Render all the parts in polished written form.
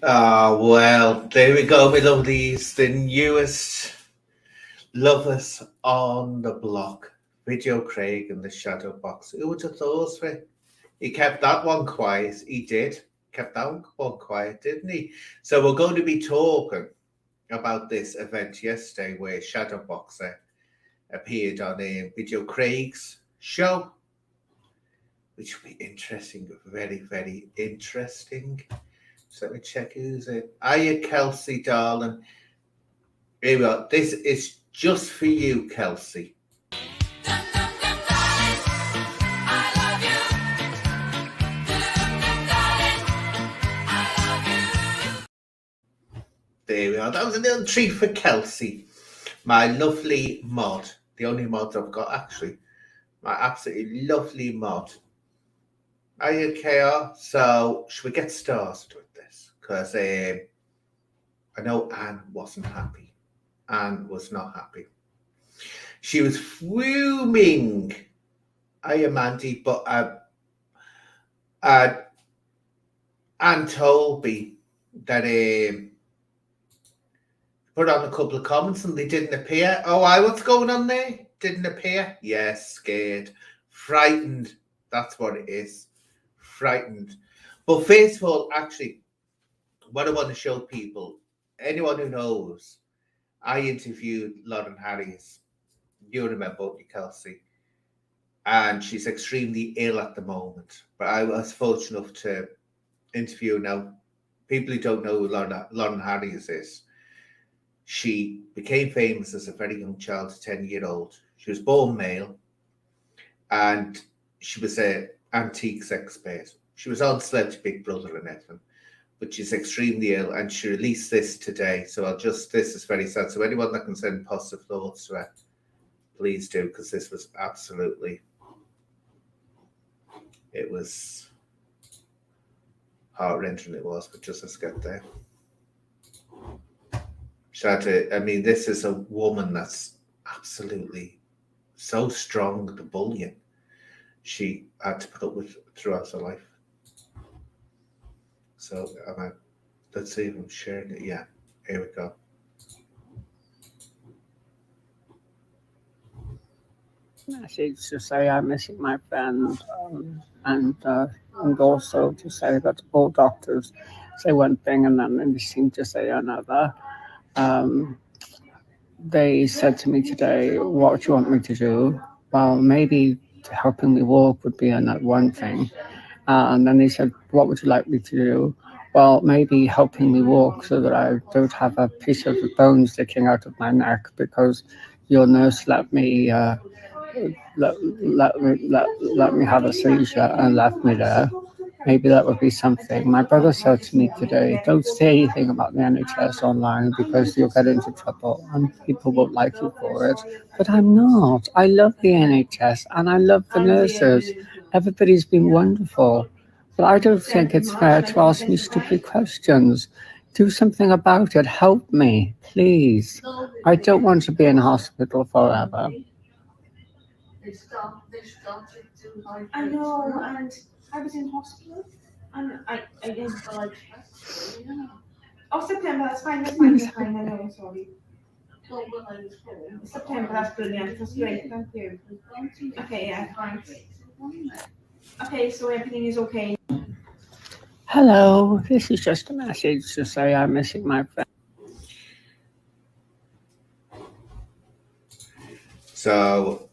Well, there we go, my lovelies. The newest lovers on the block. ViDEOCRAiG and the shadow box. Who would have thought of it? He kept that one quiet. He did. Kept that one quiet, didn't he? So we're going to be talking about this event yesterday where Shadow Boxer appeared on ViDEOCRAig's show, which will be interesting. Very, very interesting. So let me check who's it. Hiya, Kelsey, darling. Here we are. This is just for you, Kelsey. There we are. That was a little treat for Kelsey, my lovely mod. The only mod I've got, actually. My absolutely lovely mod. Hiya, KR. So, should we get started with this? Because I know Anne wasn't happy. Anne was not happy. She was fuming. Hiya, Mandy. But Anne told me that put on a couple of comments and they didn't appear. Oh, what's going on there? Didn't appear? Yes, scared. Frightened. That's what it is. Frightened. But first of all, actually, what I want to show people, anyone who knows, I interviewed Lauren Harris. You remember, Kelsey. And she's extremely ill at the moment. But I was fortunate enough to interview now. People who don't know who Lauren Harris is. She became famous as a very young child, 10-year-old. She was born male, and she was an antiques expert. She was on Celebrity Big Brother and everything, but she's extremely ill, and she released this today. So this is very sad. So anyone that can send positive thoughts to her, please do, because this was absolutely, it was heart-wrenching it was, but just let's get there. This is a woman that's absolutely so strong, the bullying she had to put up with throughout her life. So, let's see if I'm sharing it. Yeah, here we go. Message to say I'm missing my friend, and also to say that all doctors say one thing and then they seem to say another. They said to me today, what do you want me to do? Well, maybe helping me walk would be one thing. And then they said, what would you like me to do? Well, maybe helping me walk so that I don't have a piece of the bone sticking out of my neck because your nurse let me let me have a seizure and left me there. Maybe that would be something. My brother said to me today, don't say anything about the NHS online because you'll get into trouble and people won't like you for it. But I'm not. I love the NHS and I love the nurses. Everybody's been wonderful. But I don't think it's fair to ask me stupid questions. Do something about it. Help me, please. I don't want to be in hospital forever. I know, and I was in hospital, and I didn't feel like. Oh, September, that's fine, I know, sorry. September, that's brilliant, that's great, thank you. Okay, yeah, thanks. Okay, so everything is okay. Hello, this is just a message to say I'm missing my friend. So,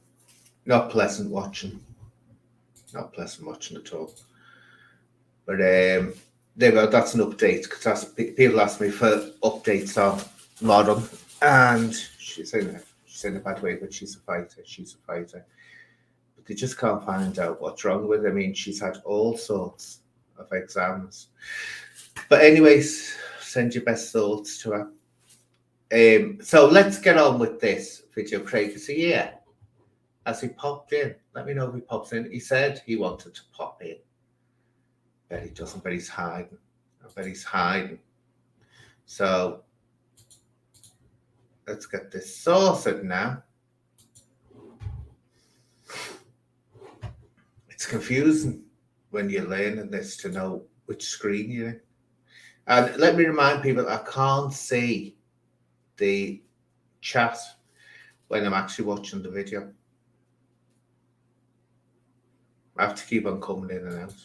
not pleasant watching. Not pleasant watching at all. But there we go. That's an update because people ask me for updates on Lauren, and she's in a bad way, but she's a fighter. She's a fighter. But they just can't find out what's wrong with her. I mean, she's had all sorts of exams. But anyways, send your best thoughts to her. So let's get on with this video. Craig is here. As he popped in, let me know if he pops in. He said he wanted to pop in. Bet he doesn't, but he's hiding. I bet he's hiding. So let's get this sorted now. It's confusing when you're learning this to know which screen you're in. And let me remind people, I can't see the chat when I'm actually watching the video. I have to keep on coming in and out.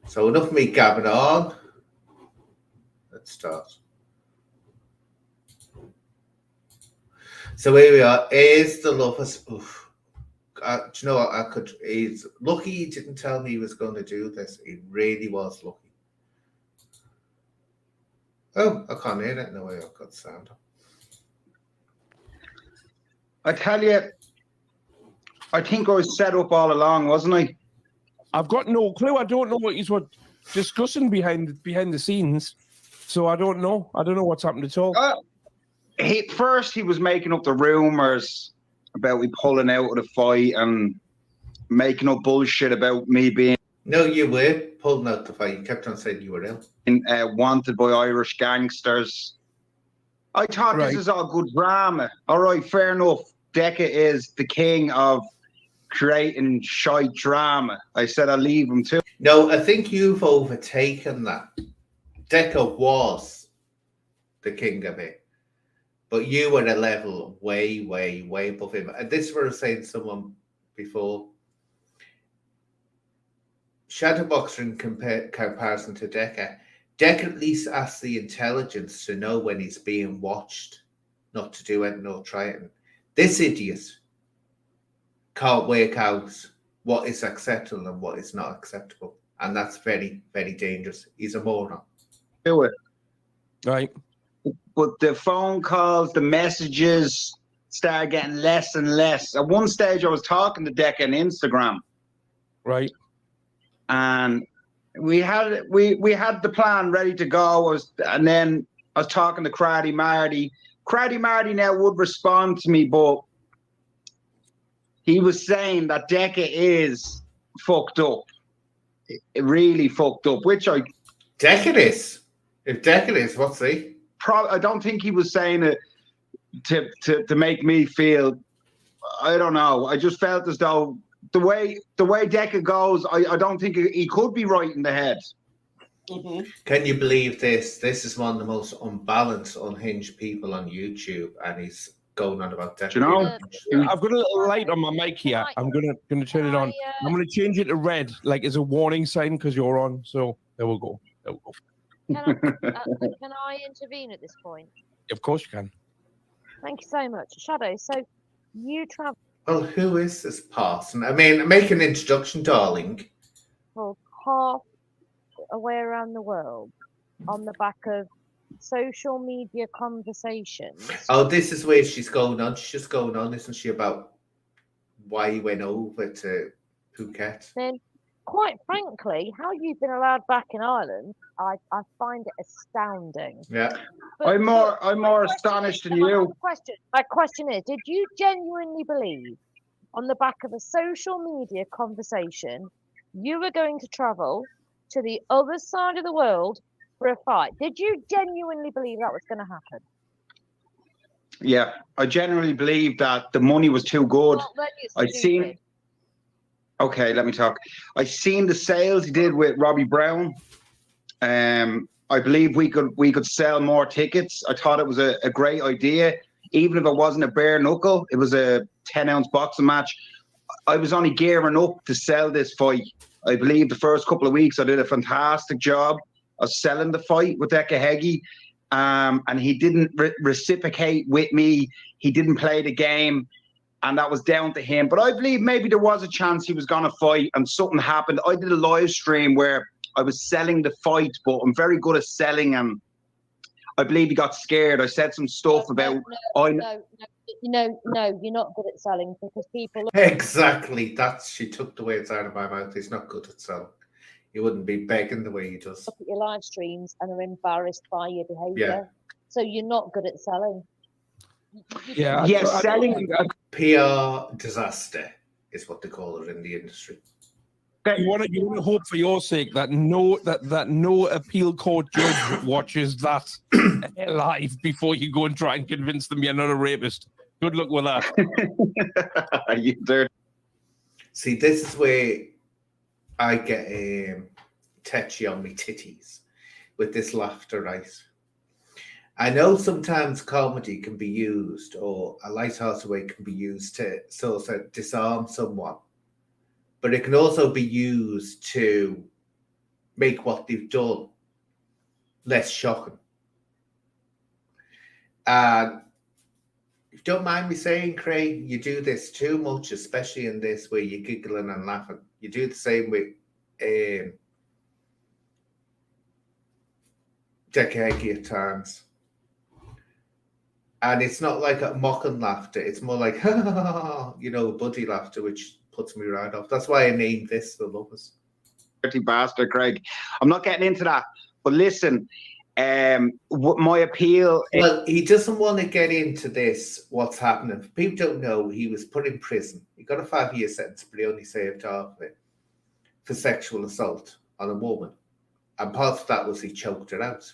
So enough of me gabbing on. Let's start. So here we are. Is the lovers? Oof. Do you know what? He's lucky he didn't tell me he was going to do this. He really was lucky. Oh, I can't hear it. No way, I've got sound. I tell you, I think I was set up all along, wasn't I? I've got no clue. I don't know what you were discussing behind the scenes, so I don't know. I don't know what's happened at all. First, he was making up the rumors about me pulling out of the fight and making up bullshit about me being. No, you were pulling out the fight. You kept on saying you were ill. Wanted by Irish gangsters. I thought this is all good drama. All right, fair enough. Decca is the king of creating shite drama. I said I'll leave him too. No, I think you've overtaken that. Decca was the king of it, but you were a level way, way, way above him. And this was saying to someone before. Shadowboxer in comparison to Decca. Decca at least has the intelligence to know when he's being watched, not to do it, nor try it. This idiot can't work out what is acceptable and what is not acceptable. And that's very, very dangerous. He's a moron. Do it. Right. But the phone calls, the messages started getting less and less. At one stage, I was talking to Decca on Instagram. Right. And we had the plan ready to go. And then I was talking to Crowdy Marty. Crowdy Marty now would respond to me, but he was saying that Decca is fucked up. It really fucked up, which I... Decca is? If Decca is, what's he? I don't think he was saying it to make me feel... I don't know. I just felt as though the way Decca goes, I don't think he could be right in the head. Mm-hmm. Can you believe this? This is one of the most unbalanced, unhinged people on YouTube, and he's going on about Decca. Do you know? I've got a little light on my mic here. I'm gonna turn it on. I'm gonna change it to red, like as a warning sign, because you're on. So there we go. There we go. Can I intervene at this point? Of course you can. Thank you so much, Shadow. So you travel. Well, who is this person? I mean, make an introduction, darling. Half away around the world on the back of social media conversations. Oh, this is where she's going on. She's just going on, isn't she, about why he went over to Phuket? Then, quite frankly, how you've been allowed back in Ireland, I find it astounding. Yeah. I'm more astonished than you. My question is, did you genuinely believe on the back of a social media conversation you were going to travel to the other side of the world for a fight? Did you genuinely believe that was going to happen? Yeah, I genuinely believe that the money was too good. Okay, let me talk. I seen the sales he did with Robbie Brown. I believe we could sell more tickets. I thought it was a great idea. Even if it wasn't a bare knuckle, it was a 10-ounce boxing match. I was only gearing up to sell this fight. I believe the first couple of weeks I did a fantastic job of selling the fight with Decca Heggie. And he didn't reciprocate with me. He didn't play the game. And that was down to him. But I believe maybe there was a chance he was going to fight and something happened. I did a live stream where I was selling the fight, but I'm very good at selling. And I believe he got scared. I said some stuff about... No, you're not good at selling because people... Exactly. She took the words out of my mouth. He's not good at selling. He wouldn't be begging the way he does. Look at your live streams and are embarrassed by your behaviour. Yeah. So you're not good at selling. Selling... PR disaster is what they call it in the industry. You want to hope for your sake that no appeal court judge watches that live before you go and try and convince them you're not a rapist. Good luck with that. You dirty. See, this is where I get tetchy on me titties, with this laughter, right? I know sometimes comedy can be used, or a light-hearted way can be used to sort of disarm someone, but it can also be used to make what they've done less shocking. And if you don't mind me saying, Craig, you do this too much, especially in this where you're giggling and laughing. You do the same with Decade at times. And it's not like a mocking laughter. It's more like, buddy laughter, which puts me right off. That's why I named this The Lovers. Dirty bastard, Craig. I'm not getting into that. But listen, my appeal... Well, he doesn't want to get into this, what's happening. If people don't know, he was put in prison. He got a 5-year sentence, but he only saved half of it for sexual assault on a woman. And part of that was he choked her out,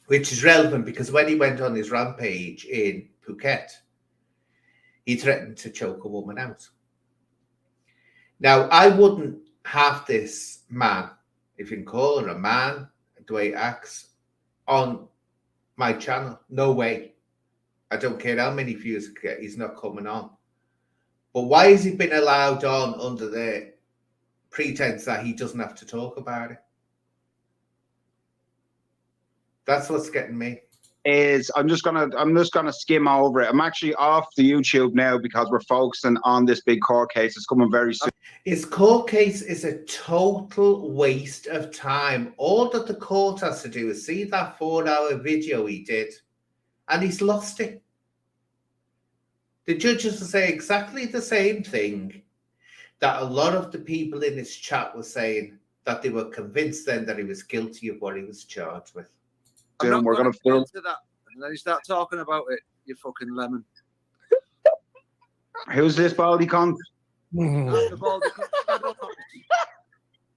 which is relevant because when he went on his rampage in Phuket, he threatened to choke a woman out. Now, I wouldn't have this man, if you can call her a man, the way he acts, on my channel. No way. I don't care how many views I get, he's not coming on. But why has he been allowed on under the pretense that he doesn't have to talk about it? That's what's getting me. I'm just gonna skim over it. I'm actually off the YouTube now because we're focusing on this big court case. It's coming very soon. His court case is a total waste of time. All that the court has to do is see that 4-hour video he did, and he's lost it. The judges will say exactly the same thing that a lot of the people in his chat were saying, that they were convinced then that he was guilty of what he was charged with. I'm We're not gonna going into that. And then you start talking about it, you fucking lemon. Who's this baldy cunt? I'm the baldy cunt.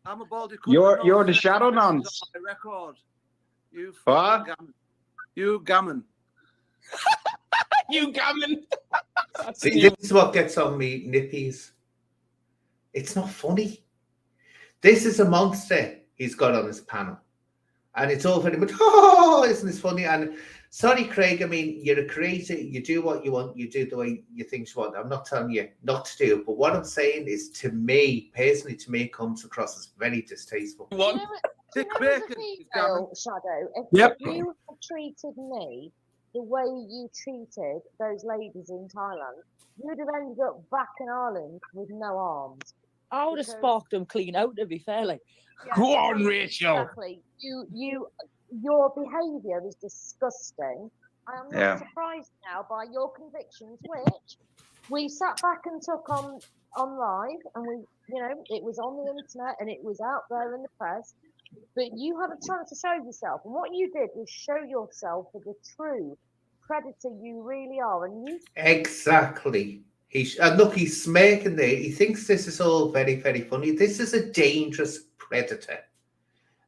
I'm a baldy cunt. You're the shadow nonce. My record. You What? gammon. You gammon. You gammon. See, this is what gets on me nippies. It's not funny. This is a monster he's got on his panel. And it's all very much, isn't this funny? And sorry, Craig, I mean, you're a creator. You do what you want. You do the way you think you want. I'm not telling you not to do it. But what I'm saying is, to me, personally, it comes across as very distasteful. One. Dick There was Bacon. a is female, Shadow. If you had treated me the way you treated those ladies in Thailand, you'd have ended up back in Ireland with no arms. I would have Because- sparked them clean out, to be fair. Like, Yeah, Go on, Rachel. Exactly. Your behaviour is disgusting. I am not Yeah. surprised now by your convictions, which we sat back and took on live, and it was on the internet and it was out there in the press. But you had a chance to show yourself, and what you did was show yourself for the true predator you really are. And you Exactly. Look, he's smirking there. He thinks this is all very, very funny. This is a dangerous predator.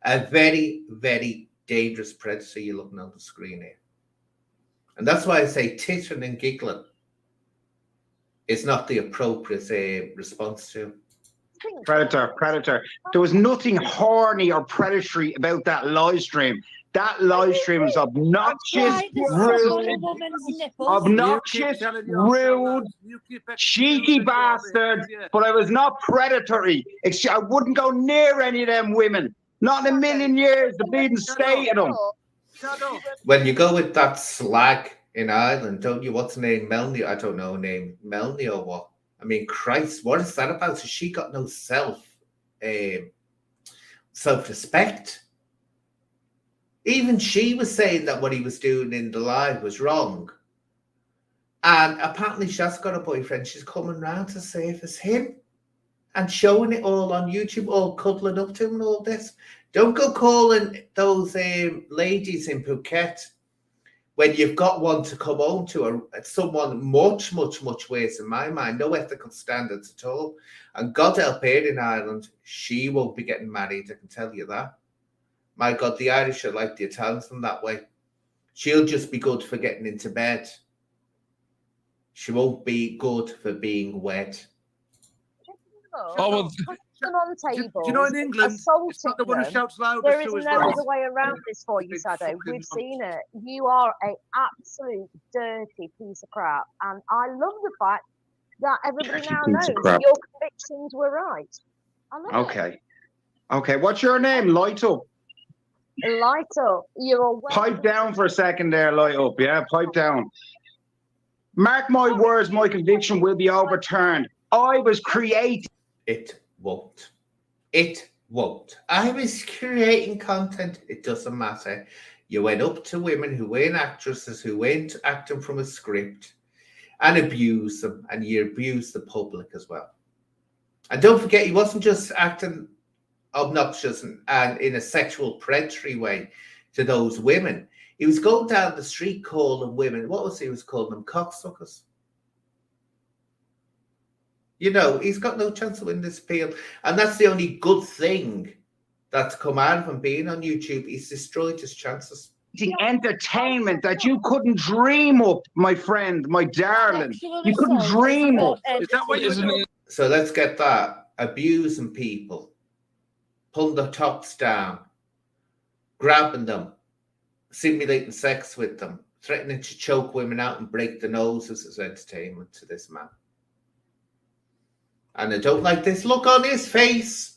A very, very dangerous predator you're looking on the screen here. And that's why I say tittering and giggling is not the appropriate response to. Predator. There was nothing horny or predatory about that live stream. That live stream was obnoxious, rude, obnoxious, rude, cheeky bastard, but I was not predatory. I wouldn't go near any of them women. Not in a million years, the bleeding state of them. When you go with that slag in Ireland, don't you? What's her name? Melanie? I don't know her name. Melanie or what? I mean, Christ, what is that about? So she got no self-respect. Even she was saying that what he was doing in the live was wrong. And apparently she has got a boyfriend. She's coming round to surface him and showing it all on YouTube, all cuddling up to him and all this. Don't go calling those ladies in Phuket when you've got one to come home to, someone much, much, much worse in my mind. No ethical standards at all. And God help her in Ireland, she won't be getting married, I can tell you that. My God, the Irish are like the Italians in that way. She'll just be good for getting into bed. She won't be good for being wet. Oh, well, them on Do tables, you know in England, it's not assaulting the one who them. shouts loudest There is who is no right. other way around this for you, Big Shadow. fucking We've nonsense. seen it. You are a absolute dirty piece of crap, and I love the fact that everybody now Piece knows of crap. your convictions were right. I love Okay. Okay, what's your name? Light up. it. Light up. You're a Pipe down for a second there, light up. Yeah, pipe down. Mark my words, my conviction will be overturned. I was created. It won't. It won't. I was creating content. It doesn't matter. You went up to women who weren't actresses, who weren't acting from a script, and abused them, and you abused the public as well. And don't forget, he wasn't just acting obnoxious and in a sexual predatory way to those women. He was going down the street calling women, what was he was calling them? Cocksuckers. You know, he's got no chance of winning this appeal. And that's the only good thing that's come out of him being on YouTube. He's destroyed his chances. Entertainment that you couldn't dream up, my friend, my darling. You couldn't dream up. Is that what you're Isn't doing? it? So let's get that. Abusing people, pulling their tops down, grabbing them, simulating sex with them, threatening to choke women out and break their noses as entertainment to this man. And I don't like this look on his face.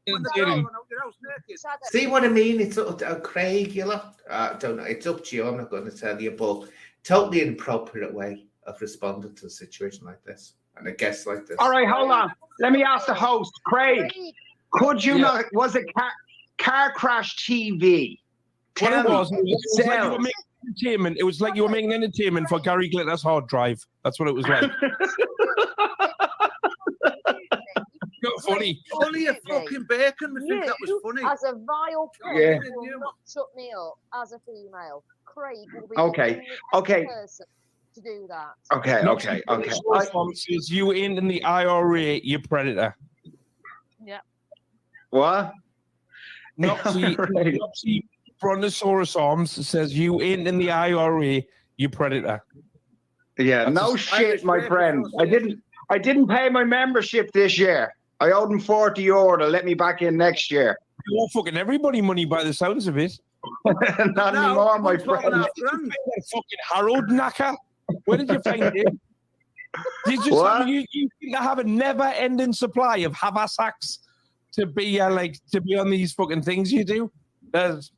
When the Kidding. girl went out your house naked. Shadow. See what I mean? It's Craig, you'll have, I don't know, it's up to you. I'm not going to tell you, but totally inappropriate way of responding to a situation like this and a guest like this. All right, hold on. Let me ask the host, Craig. Could you Yeah. not? Was it car crash TV? What Tell it me. was, it was like you Sell. were making entertainment. It was like you were making entertainment for Gary Glitter's hard drive. That's what it was like. Funny. Only a fucking bacon would think that was You, funny. as a vile prick, Yeah. will not shut me up as a female. Craig will be Okay, the only okay. person to do that. Okay, okay, okay. Responses, you ain't in the IRA, you predator. What? Nopsy, Right. Nopsy Brontosaurus Arms says you ain't in the IRA, you predator. Yeah, That's no a- shit, my Irish friend. Association. I didn't pay my membership this year. I owed them €40 to let me back in next year. You're fucking everybody money by the sounds of it. Not Now, anymore, my 12.5 friend. grand. Fucking Harold Knacker. Where did you find him? You just What? you seem to have a never-ending supply of haversacks to be to be on these fucking things you do. There's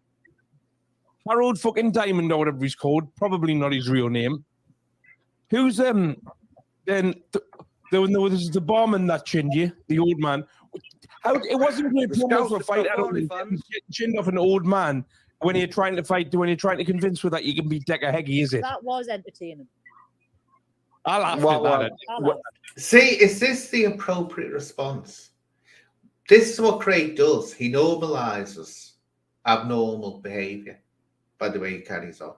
Harold fucking Diamond or whatever he's called. Probably not his real name. Who's then there was the barman that chinned you, the old man. How it wasn't really The promo for a Scouts fight. have I got don't think OnlyFans. getting chinned off an old man when you're trying to fight, when you're trying to convince her that you can beat Decker Heggie, is it? That was entertaining. I laughed What- at what- that. I What- laughed. See, is this the appropriate response? This is what Craig does. He normalizes abnormal behavior by the way he carries on.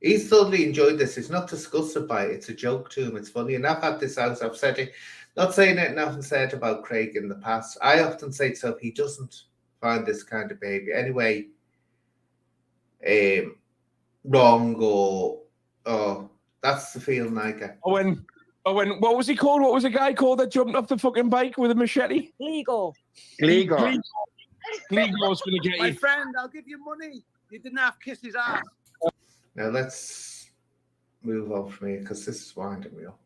He's thoroughly enjoyed this. He's not disgusted by it. It's a joke to him. It's funny. And I've had this out. I've said it. Not saying it, nothing said about Craig in the past. I often say to him, he doesn't find this kind of behavior anyway wrong or that's the feeling I get. When what was he called? What was the guy called that jumped off the fucking bike with a machete? Legal. Legal. Gleagor's gonna get My you. friend, I'll give you money. You didn't have to kiss his ass. Now let's move on from here because this is winding me up.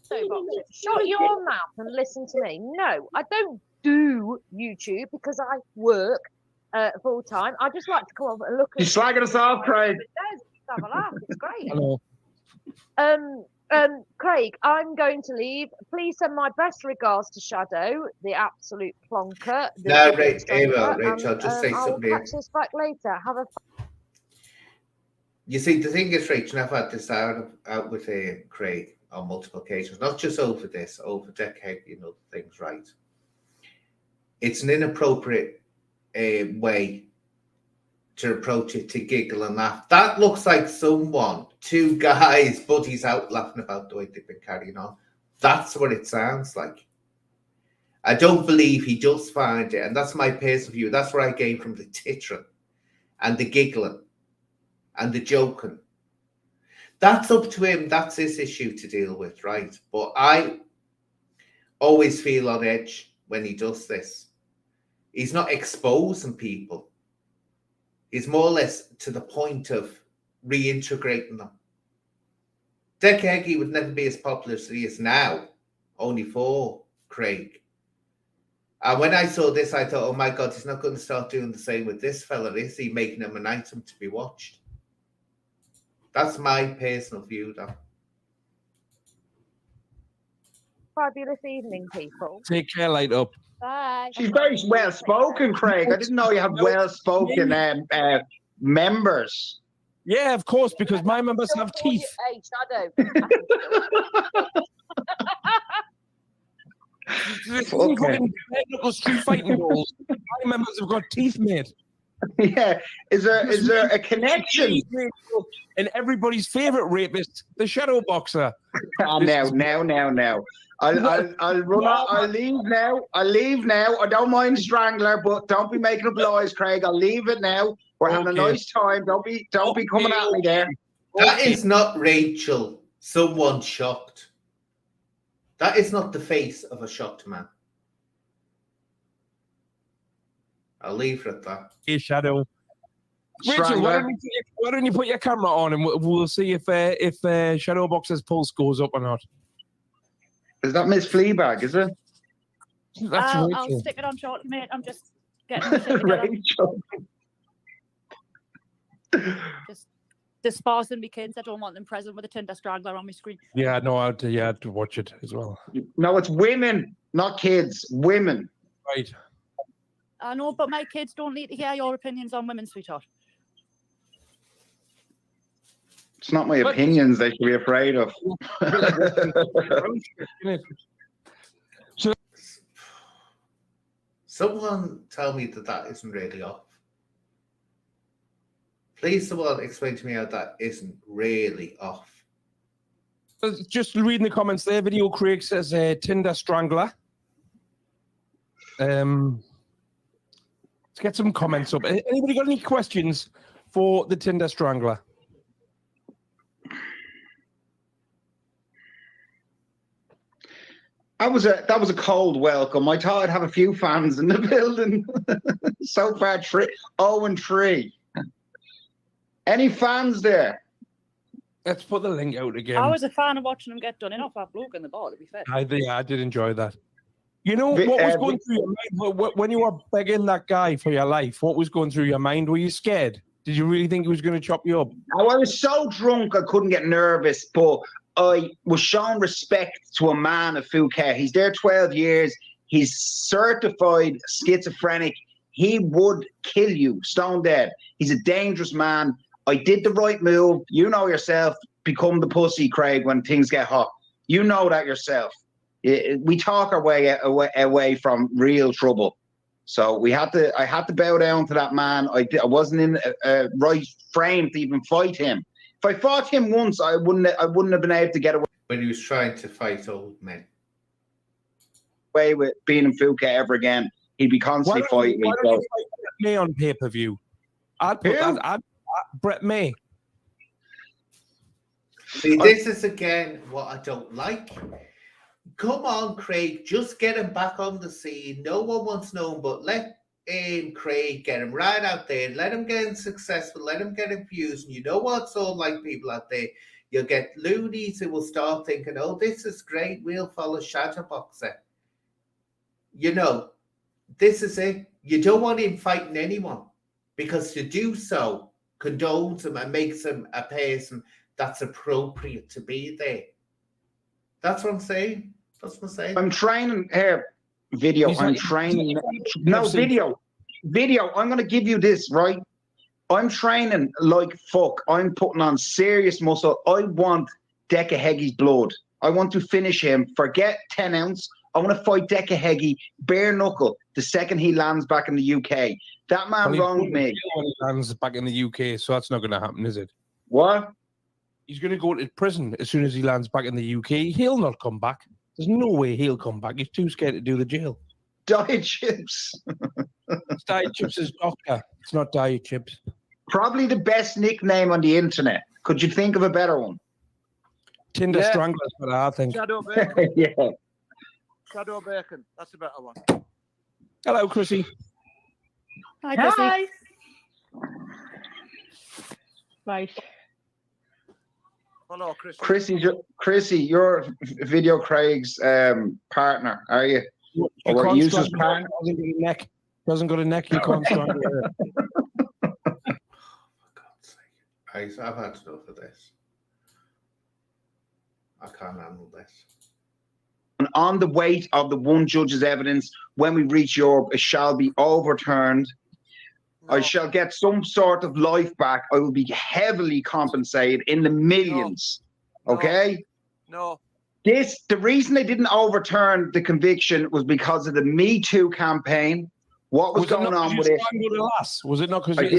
So, Boxer, shut your mouth and listen to me. No, I don't do YouTube because I work full time. I just like to come up and look at. He's slagging us off, Craig. Have a laugh. It's great. I know. Craig, I'm going to leave. Please send my best regards to Shadow, the absolute plonker. The No, biggest Rachel, stranger, Rachel, I'll just say I'll something here. catch us back later. Have a You see, the thing is, Rachel, I've had this out with Craig on multiple occasions, not just over this, over decade, other things, right? It's an inappropriate way to approach it, to giggle and laugh. That looks like someone, two guys, buddies out laughing about the way they've been carrying on. That's what it sounds like. I don't believe he does find it, and that's my personal view. That's where I gain from the tittering and the giggling and the joking. That's up to him. That's his issue to deal with, right? But I always feel on edge when he does this. He's not exposing people. He's more or less to the point of reintegrating them. ViDEOCRaig would never be as popular as he is now, only for Craig. And when I saw this, I thought, oh my God, he's not going to start doing the same with this fella, is he? Making him an item to be watched. That's my personal view, though. Fabulous evening, people. Take care, light up. Bye. She's very well spoken, Craig. I didn't know you had well spoken members. Yeah, of course, because my members have teeth. Hey, Shadow. Fucking street fighting balls. My members have got teeth, mate. Yeah, is there a connection? And everybody's favorite rapist, the shadow boxer. Now. I'll leave now. I don't mind Strangler, but don't be making up lies, Craig. I'll leave it now. We're having a nice time. Don't be coming at me there. That is not Rachel. Someone shocked. That is not the face of a shocked man. I'll leave it at that. Hey, Shadow. Rachel, Strangler. why don't you put your camera on and we'll see if Shadow Boxer's pulse goes up or not. Is that Miss Fleabag, is it? That's I'll Rachel. stick it on shortly, mate. I'm just getting my shit together. Rachel. Just despising me kids. I don't want them present with a Tinder strangler on my screen. Yeah, no, I had to watch it as well. No, it's women, not kids. Women. Right. I know, but my kids don't need to hear your opinions on women, sweetheart. It's not my opinions they should be afraid of. Someone tell me that isn't really off. Please, someone explain to me how that isn't really off. Just reading the comments there, ViDEOCRaiG says Tinder Strangler. Let's get some comments up. Anybody got any questions for the Tinder Strangler? That was a cold welcome. I thought I'd have a few fans in the building. So far, 0-3. Any fans there? Let's put the link out again. I was a fan of watching them get done in off that bloke in the bar, to be fair. I did enjoy that. You know, what was going through your mind when you were begging that guy for your life? What was going through your mind? Were you scared? Did you really think he was going to chop you up? I was so drunk I couldn't get nervous, but I was showing respect to a man of full care. He's there 12 years. He's certified schizophrenic. He would kill you, stone dead. He's a dangerous man. I did the right move. You know yourself. Become the pussy, Craig, when things get hot. You know that yourself. We talk our way away from real trouble. So I had to bow down to that man. I wasn't in a right frame to even fight him. If I fought him once, I wouldn't have been able to get away. When he was trying to fight old men. With being in Fuka ever again. He'd be constantly fighting me. Why don't you fight Brett May on pay-per-view? I'd put that. Brett May. See, this is again what I don't like. Come on, Craig, just get him back on the scene. No one wants to know him, but let Craig get him right out there. Let him get him successful. Let him get him views. And you know what's all like people out there? You'll get loonies who will start thinking, oh, this is great. We'll follow Shadowboxer. You know, this is it. You don't want him fighting anyone because to do so condones him and makes him a person that's appropriate to be there. That's what I'm saying. That's what I'm saying. I'm training here. Video. I'm training. No, video. I'm going to give you this, right? I'm training like fuck. I'm putting on serious muscle. I want ViDEOCRaig's blood. I want to finish him. Forget 10 ounce. I want to fight ViDEOCRaig bare knuckle the second he lands back in the UK. That man wronged me. When he lands back in the UK, so that's not going to happen, is it? What? He's going to go to prison as soon as he lands back in the UK. He'll not come back. There's no way he'll come back. He's too scared to do the jail. Diet Chips. It's Diet Chips' doctor. It's not Diet Chips. Probably the best nickname on the internet. Could you think of a better one? Tinder Yeah. Stranglers, but I think. Shadow Bacon. Yeah. Shadow Bacon. That's a better one. Hello, Chrissy. Hi, Chrissy. Hi. Right. Hello, Chris. Chrissy, you're ViDEOCRaig's partner, are you? You Or what can't you use strangle her. Doesn't got a neck. Doesn't got a neck. You can't strangle her. For God's sake. I've had enough of this. I can't handle this. And on the weight of the one judge's evidence, when we reach Europe, it shall be overturned. No. I shall get some sort of life back. I will be heavily compensated in the millions. No. Okay? No. The reason they didn't overturn the conviction was because of the Me Too campaign. What was going on with it? Was it not because I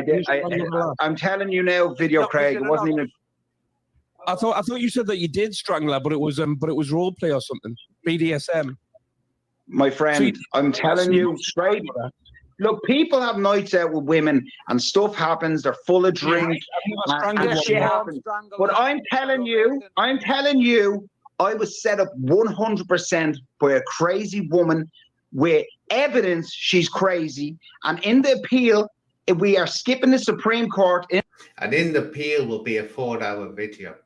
didn't. I'm telling you now, ViDEOCRaig. It wasn't even. I thought you said that you did strangle her, but it was role play or something. BDSM. My friend, I'm telling you straight. Look, people have nights out with women and stuff happens. They're full of drink and shit happens. But I'm telling you, I was set up 100% by a crazy woman with evidence she's crazy. And in the appeal, if we are skipping the Supreme Court. And in the appeal will be a 4-hour video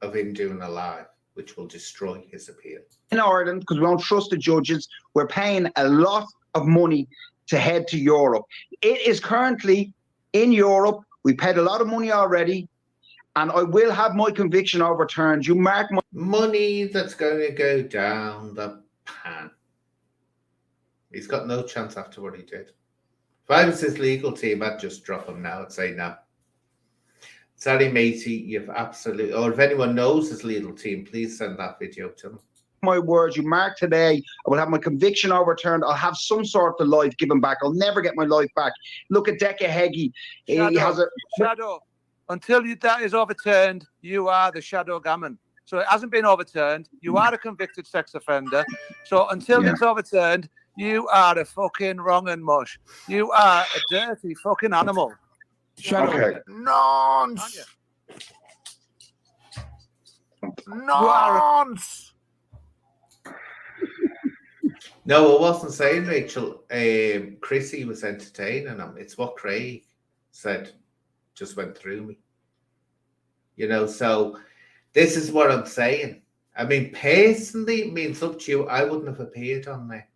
of him doing a live, which will destroy his appeal. In Ireland, because we don't trust the judges, we're paying a lot of money to head to Europe. It is currently in Europe. We paid a lot of money already, and I will have my conviction overturned. You mark my money that's going to go down the pan. He's got no chance after what he did. If I was his legal team, I'd just drop him now and say no. Sorry, matey, you've absolutely... Or if anyone knows his legal team, please send that video to them. My words, you mark today, I will have my conviction overturned. I'll have some sort of life given back. I'll never get my life back. Look at Decca Heggie. He has a... Shadow. Until that is overturned, you are the Shadow Gammon. So it hasn't been overturned. You are a convicted sex offender. So until it's overturned, you are a fucking wrong and mush. You are a dirty fucking animal. Shadow. Okay. Nonce! Nonce! No, I wasn't saying, Rachel. Chrissy was entertaining him. It's what Craig said just went through me. You know, so this is what I'm saying. I mean, personally, it means up to you. I wouldn't have appeared on there.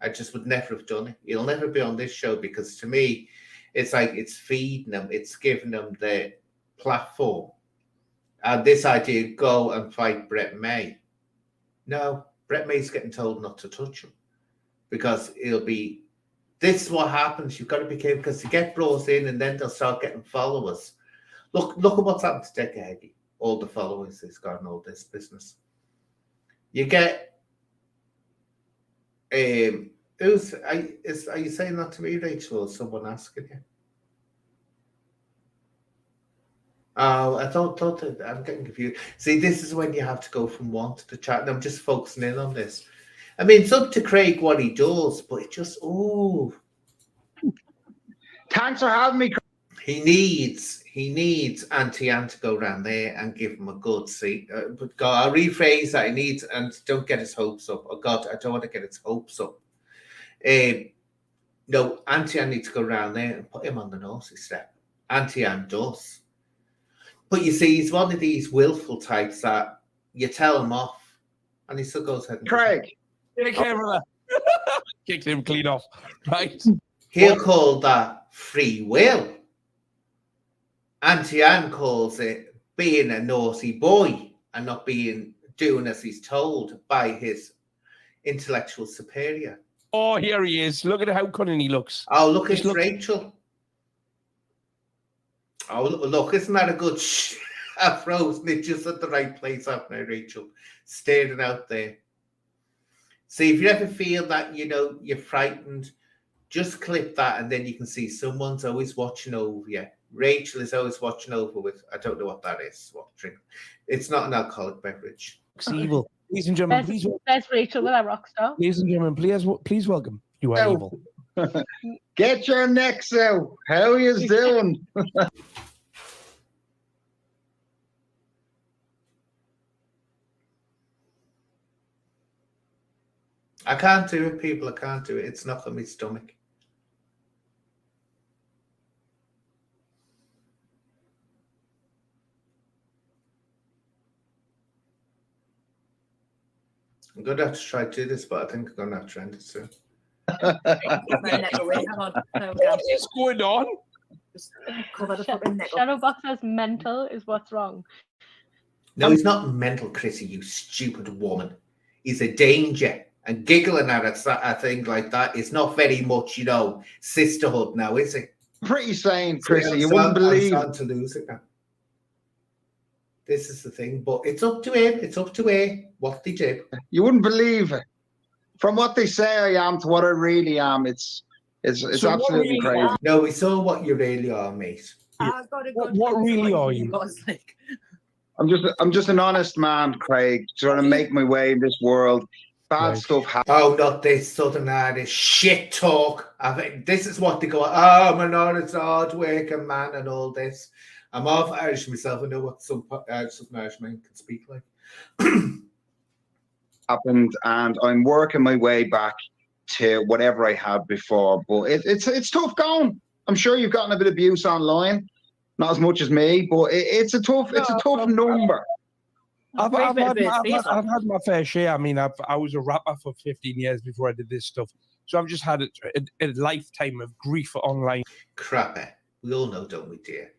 I just would never have done it. You'll never be on this show because to me, it's like it's feeding them. It's giving them the platform. And this idea, go and fight Brett May. No. Brett May's getting told not to touch him because it'll be, this is what happens. You've got to be careful because you get brought in and then they'll start getting followers. Look at what's happened to Decca Heggie. All the followers he's got and all this business. You get, are you saying that to me, Rachel, or someone asking you? Oh, I thought that I'm getting confused. See, this is when you have to go from one to the chat, and I'm just focusing in on this. I mean, it's up to Craig what he does, but it just, Thanks for having me. He needs Auntie Anne to go around there and give him a good seat. But God, I'll rephrase that. He needs, and don't get his hopes up. Oh God, I don't want to get his hopes up. No, Auntie Anne needs to go around there and put him on the nosy step. Auntie Anne does. But you see, he's one of these willful types that you tell him off, and he still goes ahead and Craig. Take care of that. Kicked him clean off. Right. He'll call that free will. Auntie Anne calls it being a naughty boy and not doing as he's told by his intellectual superior. Oh, here he is. Look at how cunning he looks. Oh, look at Rachel. Oh, look, isn't that a good I've frozen it just at the right place up now, Rachel. Staring out there. See, if you ever feel that, you know, you're frightened, just clip that and then you can see someone's always watching over you. Rachel is always watching over with, I don't know what that is. What drink? It's not an alcoholic beverage. It's evil. Ladies and gentlemen, please. There's Rachel with our rock star. Ladies and gentlemen, please welcome. You are evil. Get your necks out. How you doing? I can't do it, people. I can't do it. It's not on my stomach. I'm going to have to try to do this, but I think I'm going to have to end it soon. What is going on? Shadowbox says mental is what's wrong. No, he's not mental, Chrissy, you stupid woman. He's a danger. And giggling at a thing like that is not very much, you know, sisterhood now, is it? Pretty sane, See, Chrissy. I'm You wouldn't believe. I'm starting to lose it now. This is the thing, but it's up to him. It's up to him what they do. You wouldn't believe it. From what they say I am to what I really am, it's So absolutely what crazy. No, we saw what you really are, mate. What really are you? I'm just an honest man, Craig, trying to make my way in this world. Bad Right. stuff happens. Oh, not this Southern Irish shit talk. I think this is what they go, oh, I'm an honest, hard-working man and all this. I'm half Irish myself. I know what some Southern Irish men can speak like. Happened, and I'm working my way back to whatever I had before. But it's tough going. I'm sure you've gotten a bit of abuse online, not as much as me, but it's a tough number. I've had my fair share. I mean, I was a rapper for 15 years before I did this stuff, so I've just had a lifetime of grief online. Crapper. We all know, don't we, dear?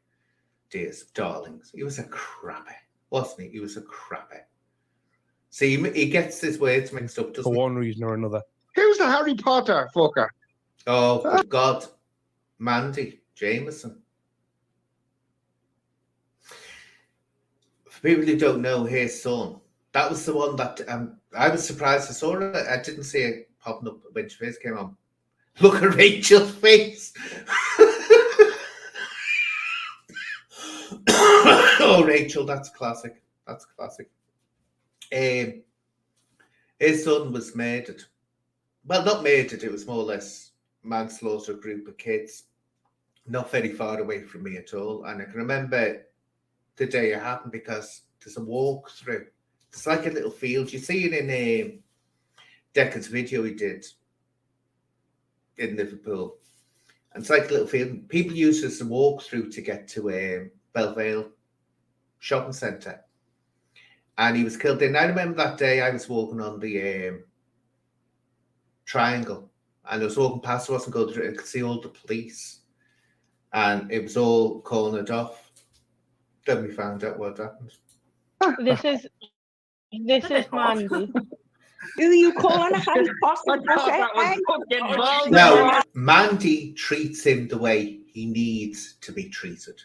Dears, darlings. He was a crapper, wasn't he? He was a crapper. See, he gets his words mixed up, doesn't For he? one reason or another. Who's the Harry Potter fucker? Oh, good God. Mandy Jameson. For people who don't know, his son, that was the one that I was surprised I saw it. I didn't see it popping up when she first came on. Look at Rachel's face. Oh, Rachel, that's classic. That's classic. His son was murdered. Well, not murdered, it was more or less manslaughter, group of kids. Not very far away from me at all. And I can remember the day it happened because there's a walkthrough. It's like a little field. You see it in Deccan's video he did in Liverpool. And it's like a little field. People use it as a walkthrough to get to Belvale shopping centre. And he was killed there. And I remember that day I was walking on the triangle. And I was walking past, I wasn't going through it. I could see all the police. And it was all cornered off. Then we found out what happened. This is Mandy. Who are you calling a Harry Potter? No, Mandy treats him the way he needs to be treated.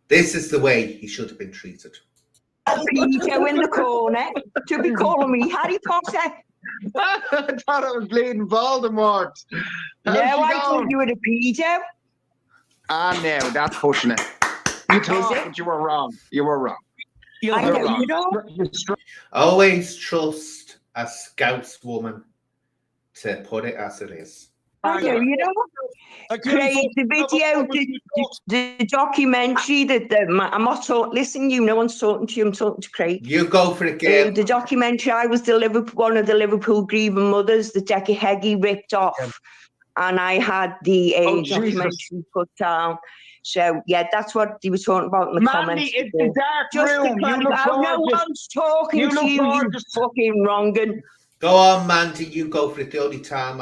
This is the way he should have been treated. Peter in the corner to be calling me Harry Potter. I thought I was bleeding Voldemort. No, I thought you were a pedo. Ah, no, that's pushing it. You thought, but you were wrong. You were wrong. I know you don't. Always trust a Scouse woman to put it as it is. I know you don't. Craig, the video, the documentary that I'm not talking. Listen, no one's talking to you. I'm talking to Craig. You go for it, girl. The documentary. I was one of the Liverpool grieving mothers that Decca Heggie ripped off, and I had the documentary put down. So yeah, that's what he was talking about in the comments. It's the dark room. No one's talking to you. You fucking wronging. Go on, Mandy. You go for it. The only time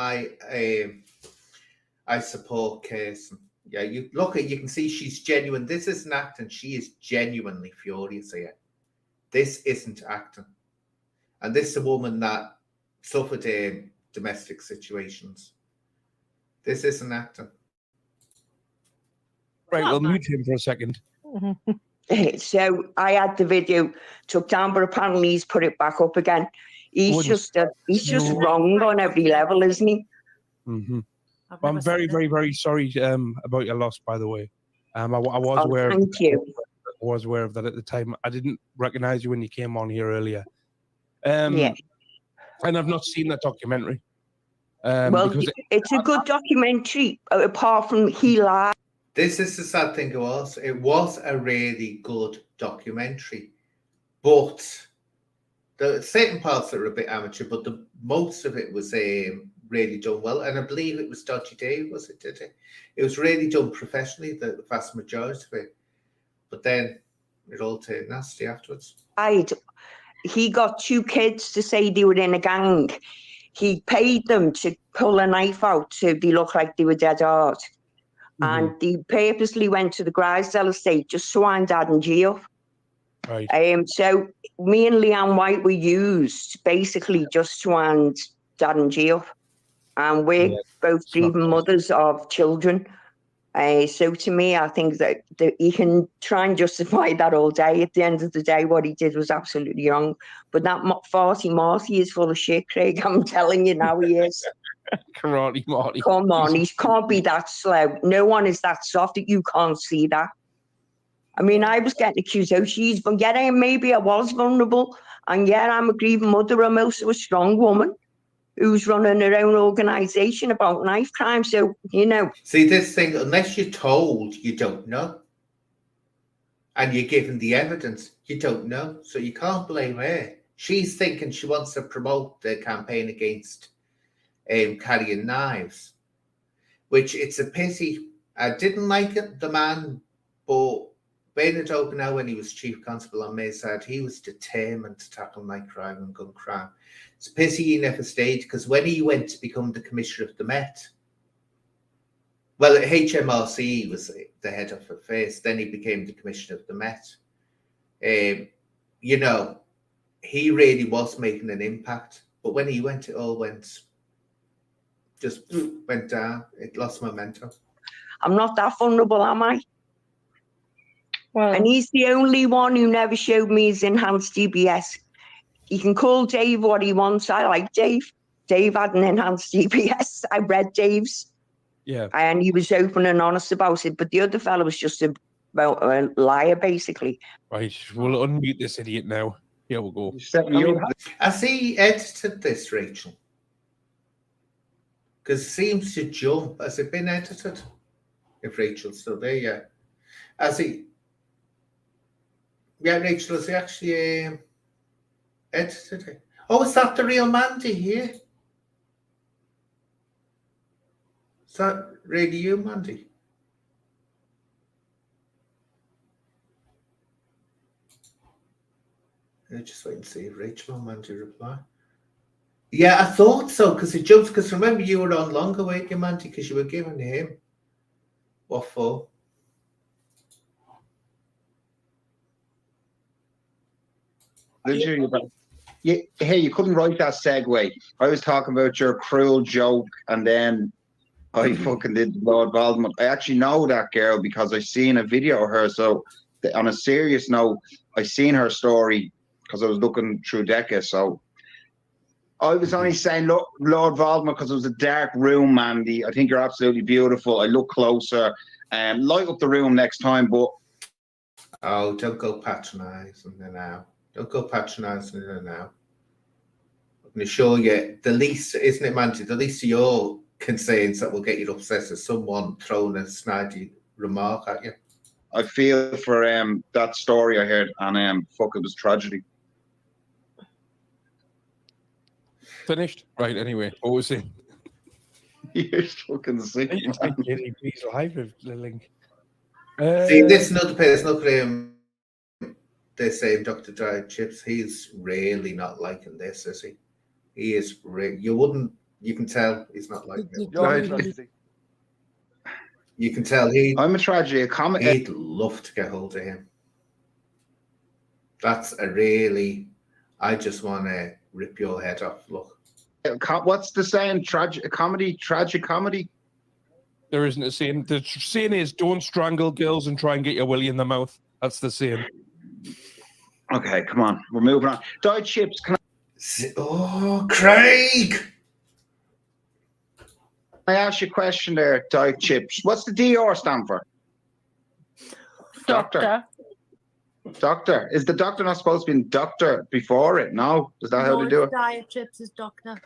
I support Kirsten. Yeah, you look at. You can see she's genuine. This isn't acting. She is genuinely furious here. This isn't acting, and this is a woman that suffered domestic situations. This isn't acting. Right, we'll mute him for a second. So I had the video took down, but apparently he's put it back up again. He's just wrong on every level, isn't he? Mm-hmm. I'm very, very, very sorry about your loss, by the way. I was aware. Thank you. I was aware of that at the time. I didn't recognize you when you came on here earlier. Yeah. And I've not seen that documentary. Well, it's a good documentary, apart from he lied. This is the sad thing. It was a really good documentary, but The certain parts that were a bit amateur, but the most of it was really done well. And I believe it was Dodgy Dave, was it? Did it? It was really done professionally, the vast majority of it. But then it all turned nasty afterwards. He got 2 kids to say they were in a gang. He paid them to pull a knife out so they look like they were dead hard. And they purposely went to the Grisdale estate just so I'm dad in jail. Right. So me and Leanne White were used basically just to end dad in jail. And we're both grieving mothers of children. So to me, I think that you can try and justify that all day. At the end of the day, what he did was absolutely wrong. But that Farty Marty is full of shit, Craig. I'm telling you now, he is. Karate Marty. Come on, he can't be that slow. No one is that soft that you can't see that. I mean, I was getting accused, but yeah, maybe I was vulnerable. And yeah, I'm a grieving mother. I'm also a strong woman who's running her own organisation about knife crime. So, you know. See, this thing, unless you're told, you don't know. And you're given the evidence, you don't know. So you can't blame her. She's thinking she wants to promote the campaign against carrying knives, which it's a pity. I didn't like it, the man, but Bernard O'Connell, when he was Chief Constable on Mayeside, he was determined to tackle knife crime and gun crime. It's a pity he never stayed, because when he went to become the Commissioner of the Met, well, at HMRC, he was the head of it first, then he became the Commissioner of the Met. You know, he really was making an impact, but when he went, it all just went down. It lost momentum. I'm not that vulnerable, am I? Well, and he's the only one who never showed me his enhanced DBS. You can call Dave what he wants. I like Dave. Dave had an enhanced DBS. I read Dave's. Yeah. And he was open and honest about it. But the other fellow was just a liar, basically. Right. We'll unmute this idiot now. Here we go. Has he edited this, Rachel? Because it seems to jump. Has it been edited? If Rachel's still there, yeah. Has he? Yeah, Rachel, has he actually edited it? Oh, is that the real Mandy here? Is that really you, Mandy? I just wait and see if Rachel or Mandy reply. Yeah, I thought so, because it jumps. Because remember, you were on longer, weren't you, Mandy? Because you were giving him. What for? Yeah, hey, you couldn't write that segue. I was talking about your cruel joke, and then I fucking did Lord Voldemort. I actually know that girl because I seen a video of her. So, on a serious note, I seen her story because I was looking through Decca. So, I was only saying, look, Lord Voldemort, because it was a dark room, Mandy. I think you're absolutely beautiful. I look closer and light up the room next time. But oh, don't go patronising her now. Don't go patronising her now. I'm going to show you the least, isn't it, Mandy? The least of your concerns that will get you upset is someone throwing a snidey remark at you. I feel for that story I heard, and fuck, it was tragedy. Finished? Right, anyway. What was it? You're fucking sick, man. Please live with the link. See, this is another person up there. They say Dr. Dry Chips, he's really not liking this, is he? He is you can tell he's not liking it. You can tell I'm a tragedy comic. He'd love to get hold of him. That's a really, I just want to rip your head off. Look. What's the saying? Tragic comedy? There isn't a saying. The saying is don't strangle girls and try and get your willy in the mouth. That's the saying. Okay, come on. We're moving on. Dye Chips, can Oh, Craig! I ask you a question there, Dye Chips? What's the DR stand for? Doctor. Doctor. Is the doctor not supposed to be doctor before it? No? Is that how they do it? Diet Chips is doctor.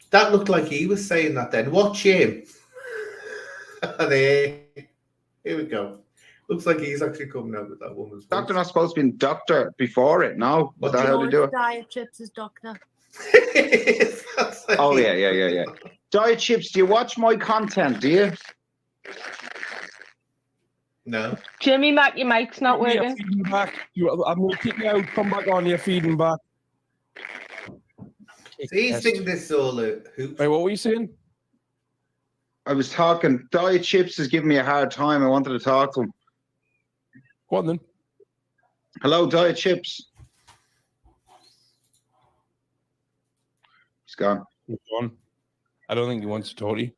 That looked like he was saying that then. Watch him. There. Here we go. Looks like he's actually coming out with that woman's Doctor voice. not supposed to be doctor before it, no? Is that how they do it? Diet chips is doctor. Oh, yeah. Diet Chips, do you watch my content, do you? No. Jimmy Mac, your mic's not Yeah, working. feeding back. I'm going to kick you out. Come back on. You're feeding back. So you think this is all a hoop? Wait, what were you saying? I was talking. Diet Chips is giving me a hard time. I wanted to talk to him. Go on then. Hello, Diet Chips. He's gone. He's gone. I don't think he wants to talk to you.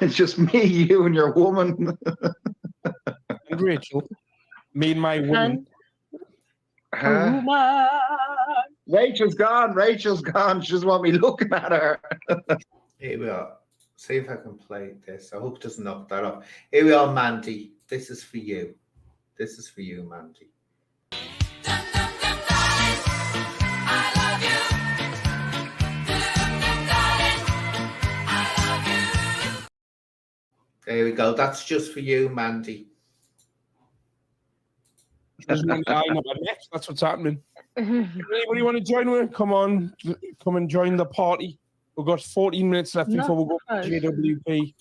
It's just me, you, and your woman. And Rachel. Me and my woman. Rachel's gone. Rachel's gone. She doesn't want me looking at her. Here we are. See if I can play this. I hope it doesn't knock that off. Here we are, Mandy. This is for you. This is for you, Mandy. There we go. That's just for you, Mandy. That's what's happening. Anybody want to join with? Come on, come and join the party. We've got 14 minutes left before we go to JWP.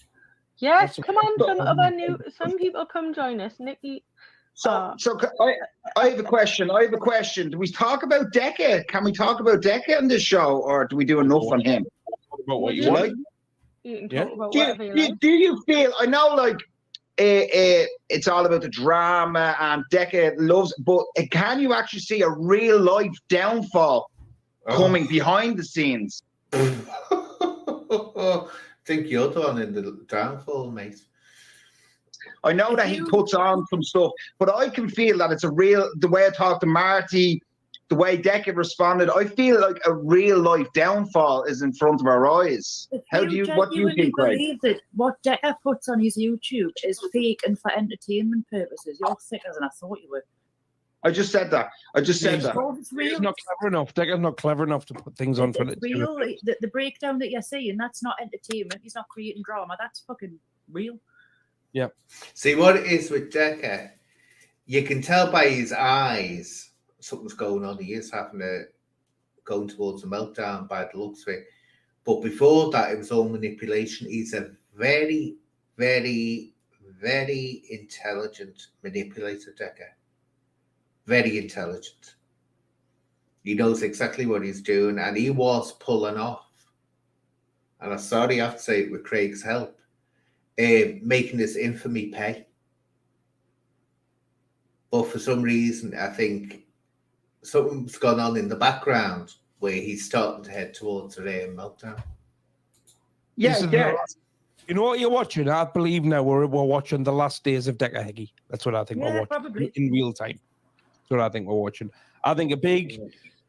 Yes, come on. Some people come join us. Nikki. So I have a question. Do we talk about Decca? Can we talk about Decca on this show, or do we do enough on him? About what you like? You can talk about Do whatever you like. you feel? I know, like, it's all about the drama, and Decca loves. But can you actually see a real life downfall coming behind the scenes? I think you're the one in the downfall, mate. I know that he puts on some stuff, but I can feel that it's a real. The way I talked to Marty, the way Decca responded, I feel like a real life downfall is in front of our eyes. What do you think, Craig? Believe that what Decca puts on his YouTube is fake and for entertainment purposes. You're thicker than I thought you were. I just said that. It's real. He's not clever enough. Decca's not clever enough to put things on for It's real. The breakdown that you're seeing, that's not entertainment. He's not creating drama. That's fucking real. Yeah. See what it is with Decca, you can tell by his eyes something's going on. He is going towards a meltdown by the looks of it. But before that, it was all manipulation. He's a very, very, very intelligent manipulator, Decca. Very intelligent. He knows exactly what he's doing, and he was pulling off. And I'm sorry I have to say it with Craig's help, making this infamy pay. But for some reason, I think something's gone on in the background where he's starting to head towards a real meltdown. Yeah. You know what you're watching? I believe now we're watching the last days of Decca Heggie. That's what I think we're watching probably. in real time. That's what I think we're watching. I think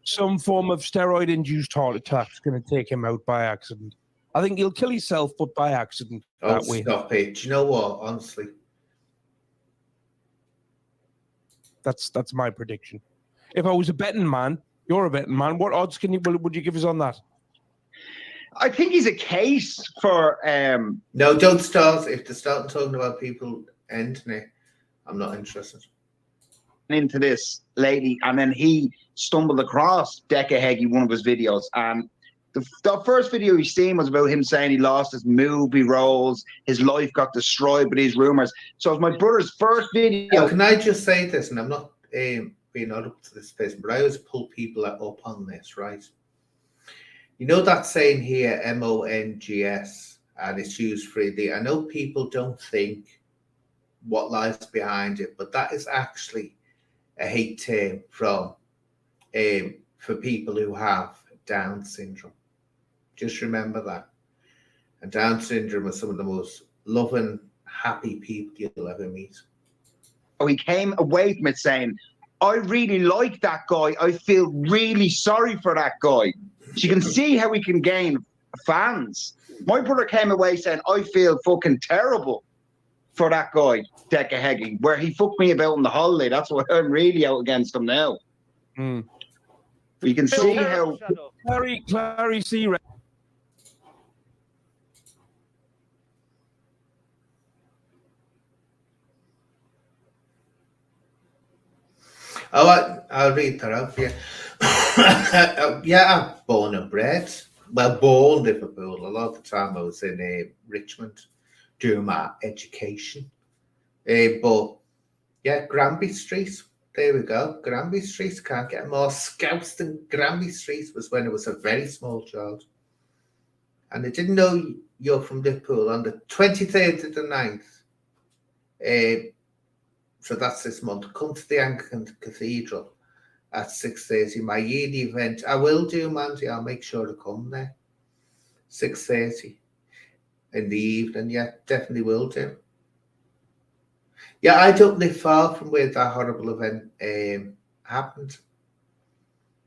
some form of steroid-induced heart attack is going to take him out by accident. I think he'll kill himself, but by accident. Oh, stop it. Do you know what? Honestly. That's my prediction. If I was a betting man, you're a betting man, what odds would you give us on that? I think he's a case for No, don't start. If they start talking about people ending it, I'm not interested. Into this lady, and then he stumbled across Decca Heggie, one of his videos, and the first video he seen was about him saying he lost his movie roles, his life got destroyed by these rumors. So it was my brother's first video. Now, can I just say this, and I'm not being up to this place, but I always pull people up on this, right? You know that saying here, MONGS, and it's used freely. I know people don't think what lies behind it, but that is actually a hate term from for people who have Down syndrome. Just remember that. And Down syndrome are some of the most loving, happy people you'll ever meet. He came away from it saying, I really like that guy. I feel really sorry for that guy. So you can see how he can gain fans. My brother came away saying, I feel fucking terrible for that guy, Decca Heggie, where he fucked me about on the holiday. That's why I'm really out against him now. You can see how... Clary C. Oh, I'll read that out for you. Yeah, I'm born and bred. Well, born Liverpool. A lot of the time I was in Richmond doing my education. But yeah, Granby Street. There we go. Granby Street. Can't get more scouts than Granby Street was when I was a very small child. And I didn't know you're from Liverpool on the 23rd of the 9th. So that's this month. Come to the Anglican Cathedral at 6:30. My yearly event. I will do, Mandy. I'll make sure to come there. 6:30 in the evening. Yeah, definitely will do. Yeah, I don't live far from where that horrible event happened.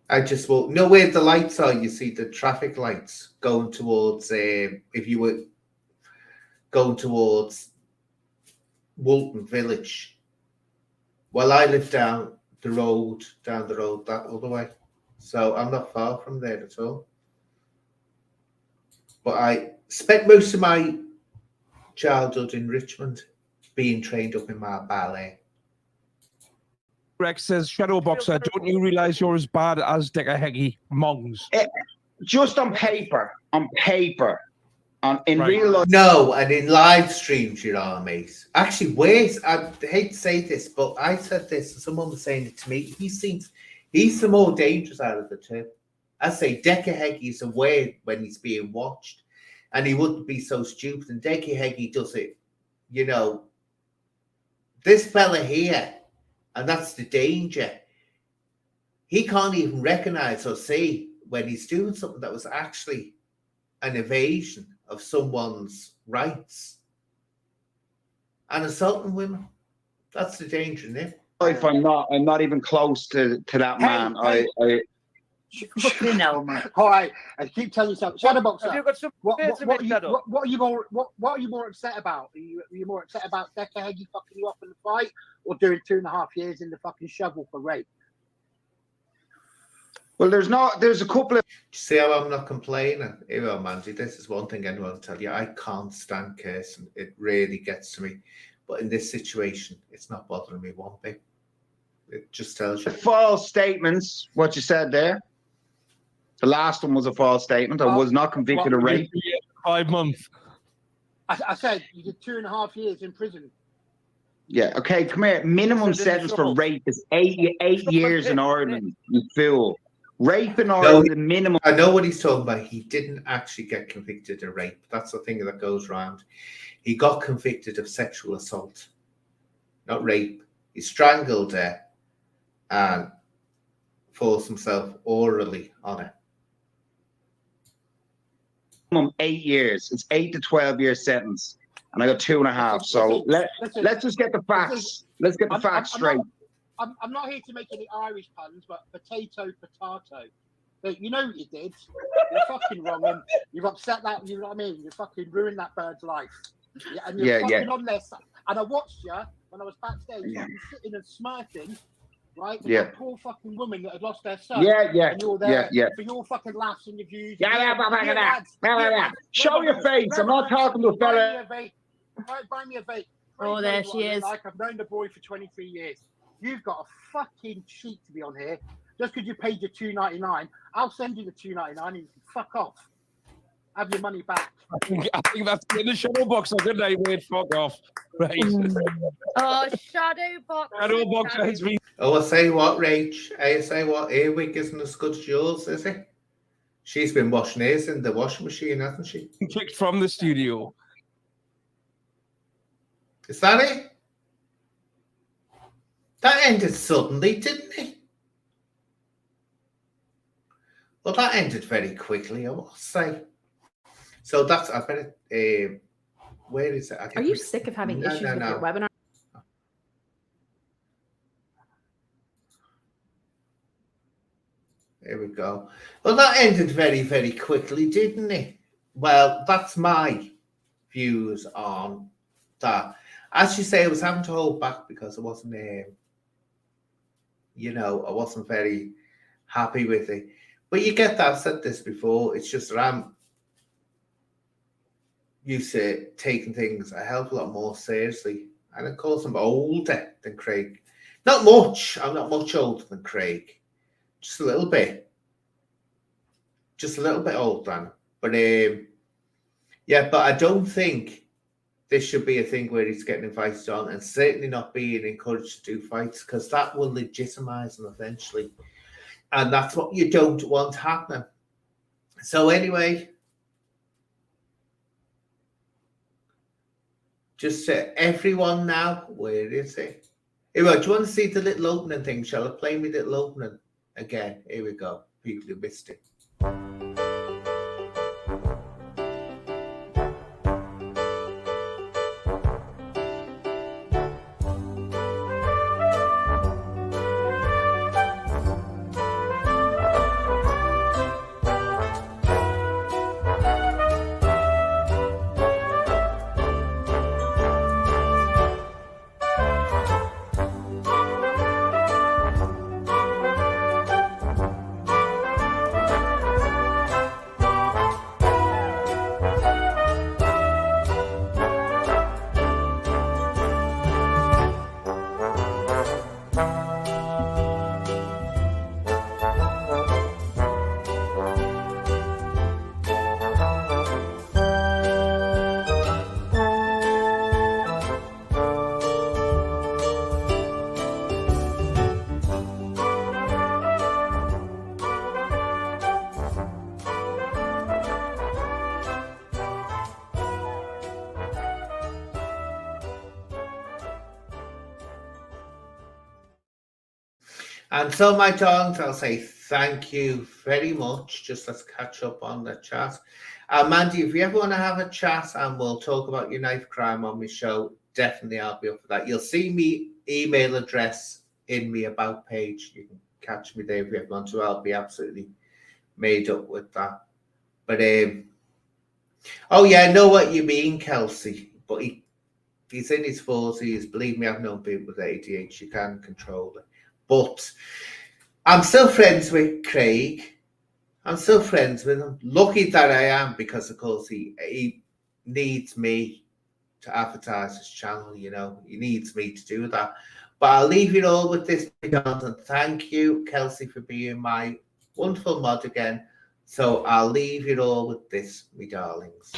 I just walk. You know where the lights are? You see the traffic lights going towards. If you were going towards Woolton Village. Well, I live down the road that other way. So I'm not far from there at all. But I spent most of my childhood in Richmond being trained up in my ballet. Rex says, Shadow Boxer, don't you realise you're as bad as Decker Heggie Mongs? Just on paper. In real life. No, and in live streams, you know, mate. Actually, worse. I hate to say this, but I said this, and someone was saying it to me. He's the more dangerous out of the two. I say Decker Heggie is aware when he's being watched, and he wouldn't be so stupid. And Decker Heggie does it, you know. This fella here, and that's the danger. He can't even recognise or see when he's doing something that was actually an evasion of someone's rights and assaulting women. That's the danger, isn't it? If I'm not even close to that man. Fucking hell, man. All right, I keep telling you something. Shadow Boxer. Have you got some What are you more upset about? Are you more upset about Decker Heggie fucking you up in the fight, or doing 2.5 years in the fucking shovel for rape? Well, there's a couple of. See how I'm not complaining? Here, well, Mandy, this is one thing anyone will tell you. I can't stand cursing. It really gets to me. But in this situation, it's not bothering me one bit. It just tells you. False statements, what you said there. The last one was a false statement. I was not convicted of rape. 5 months. I said you did 2.5 years in prison. Yeah, okay, come here. Minimum sentence for rape is 8 years in Ireland, you fool. Rape in Ireland, the minimum. I know what he's talking about. He didn't actually get convicted of rape. That's the thing that goes around. He got convicted of sexual assault, not rape. He strangled her and forced himself orally on her. Minimum 8 years. It's 8 to 12 year sentence, and I got 2.5. So let's just get the facts. Let's get the facts straight. I'm not here to make any Irish puns, but potato. But you know what you did? You're fucking wrong, and you've upset that. You know what I mean? You fucking ruined that bird's life. Yeah, and you're fucking on there. And I watched you when I was backstage, fucking sitting and smirking, right? With that poor fucking woman that had lost her son. And you're there for your fucking laughs and your views. Show your face. I'm not talking to a fella. Buy me a vape. Oh, there she is. Like, I've known the boy for 23 years. You've got a fucking cheat to be on here. Just because you paid your $2.99, I'll send you the $2.99 and you can fuck off. Have your money back. I think that's in the Shadow Boxer. Good night, mate. Fuck off. Right. Oh, Shadow Boxer. Shadow Boxer has been. Oh, I say what, Rach? I say what? Earwig isn't as good as yours, is it? She's been washing hers in the washing machine, hasn't she? Kicked from the studio. Is that it? That ended suddenly, didn't it? Well, that ended very quickly, I must say. So that's, I better, where is it? Are you sick of having issues with your webinar? There we go. Well, that ended very, very quickly, didn't it? Well, that's my views on that. As you say, I was having to hold back because I wasn't, you know, I wasn't very happy with it. But you get that, I've said this before, it's just that I'm used to taking things a hell of a lot more seriously. And of course, I'm older than Craig. Not much. I'm not much older than Craig. Just a little bit. Just a little bit older than him. But yeah, but I don't think this should be a thing where he's getting invited on, and certainly not being encouraged to do fights, because that will legitimize him eventually. And that's what you don't want happening. So anyway, just to everyone now, where is it? Here we go. Do you want to see the little opening thing? Shall I play me little opening again? Here we go. People who missed it. And so, my darlings, I'll say thank you very much. Just let's catch up on the chat. Mandy, if you ever want to have a chat and we'll talk about your knife crime on my show, definitely I'll be up for that. You'll see me email address in my about page. You can catch me there if you ever want to. I'll be absolutely made up with that. But oh yeah, I know what you mean, Kelsey. But he's in his 40s. Believe me, I've known people with ADHD. You can control it. But I'm still friends with Craig. I'm still friends with him. Lucky that I am, because of course he needs me to advertise his channel, you know. He needs me to do that. But I'll leave it all with this, and thank you, Kelsey, for being my wonderful mod again. So I'll leave it all with this, my darlings.